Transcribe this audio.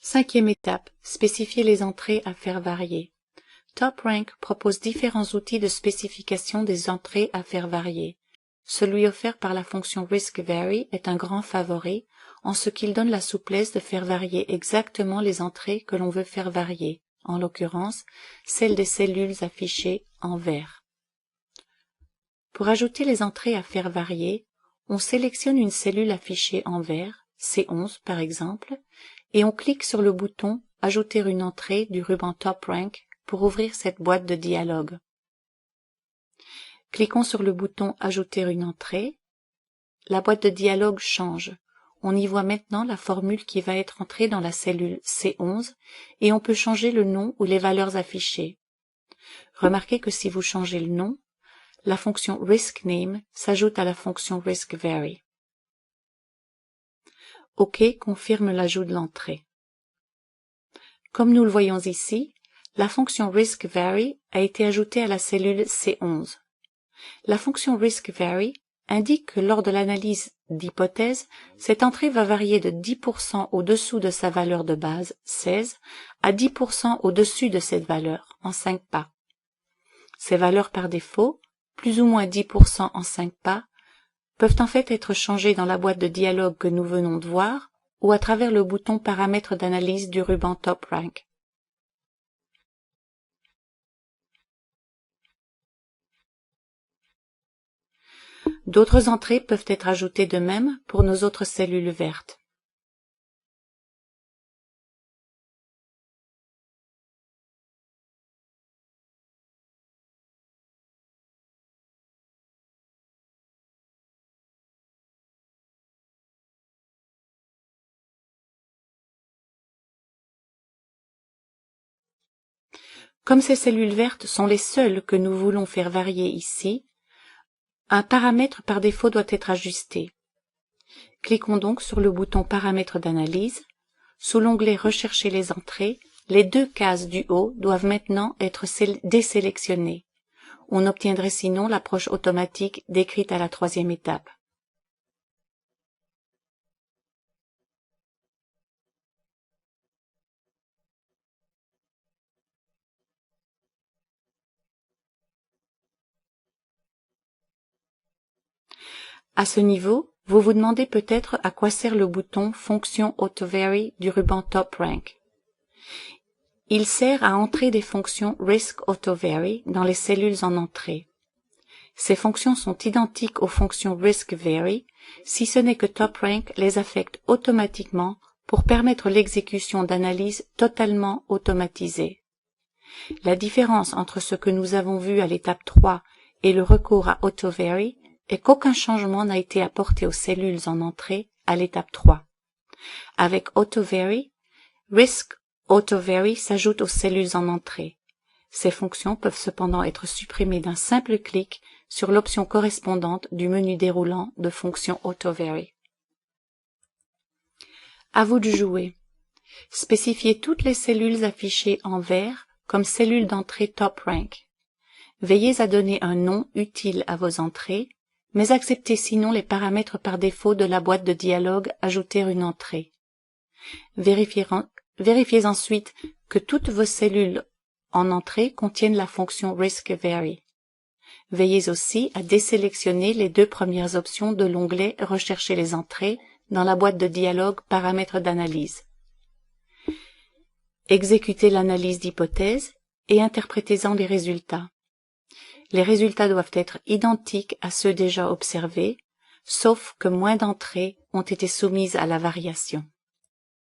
Cinquième étape, spécifier les entrées à faire varier. TopRank propose différents outils de spécification des entrées à faire varier. Celui offert par la fonction RiskVary est un grand favori, en ce qu'il donne la souplesse de faire varier exactement les entrées que l'on veut faire varier, en l'occurrence, celles des cellules affichées en vert. Pour ajouter les entrées à faire varier, on sélectionne une cellule affichée en vert, C11 par exemple, et on clique sur le bouton « Ajouter une entrée » du ruban TopRank pour ouvrir cette boîte de dialogue. Cliquons sur le bouton « Ajouter une entrée ». La boîte de dialogue change. On y voit maintenant la formule qui va être entrée dans la cellule C11 et on peut changer le nom ou les valeurs affichées. Remarquez que si vous changez le nom, la fonction RiskName s'ajoute à la fonction RiskVary. OK confirme l'ajout de l'entrée. Comme nous le voyons ici, la fonction RiskVary a été ajoutée à la cellule C11. La fonction RiskVary indique que lors de l'analyse d'hypothèse, cette entrée va varier de 10% au-dessous de sa valeur de base, 16, à 10% au-dessus de cette valeur, en 5 pas. Ces valeurs par défaut, plus ou moins 10% en 5 pas, peuvent en fait être changées dans la boîte de dialogue que nous venons de voir ou à travers le bouton Paramètres d'analyse du ruban TopRank. D'autres entrées peuvent être ajoutées de même pour nos autres cellules vertes. Comme ces cellules vertes sont les seules que nous voulons faire varier ici, un paramètre par défaut doit être ajusté. Cliquons donc sur le bouton Paramètres d'analyse. Sous l'onglet Rechercher les entrées, les deux cases du haut doivent maintenant être désélectionnées. On obtiendrait sinon l'approche automatique décrite à la troisième étape. À ce niveau, vous vous demandez peut-être à quoi sert le bouton Fonction AutoVary du ruban TopRank. Il sert à entrer des fonctions RiskAutoVary dans les cellules en entrée. Ces fonctions sont identiques aux fonctions RiskVary, si ce n'est que TopRank les affecte automatiquement pour permettre l'exécution d'analyses totalement automatisées. La différence entre ce que nous avons vu à l'étape 3 et le recours à AutoVary est qu'aucun changement n'a été apporté aux cellules en entrée à l'étape 3. Avec AutoVary, RiskAutoVary s'ajoute aux cellules en entrée. Ces fonctions peuvent cependant être supprimées d'un simple clic sur l'option correspondante du menu déroulant de fonction AutoVary. À vous de jouer. Spécifiez toutes les cellules affichées en vert comme cellules d'entrée TopRank. Veillez à donner un nom utile à vos entrées, mais acceptez sinon les paramètres par défaut de la boîte de dialogue « Ajouter une entrée ». Vérifiez ensuite que toutes vos cellules en entrée contiennent la fonction RiskVary. Veillez aussi à désélectionner les deux premières options de l'onglet « Rechercher les entrées » dans la boîte de dialogue « Paramètres d'analyse ». Exécutez l'analyse d'hypothèse et interprétez-en les résultats. Les résultats doivent être identiques à ceux déjà observés, sauf que moins d'entrées ont été soumises à la variation.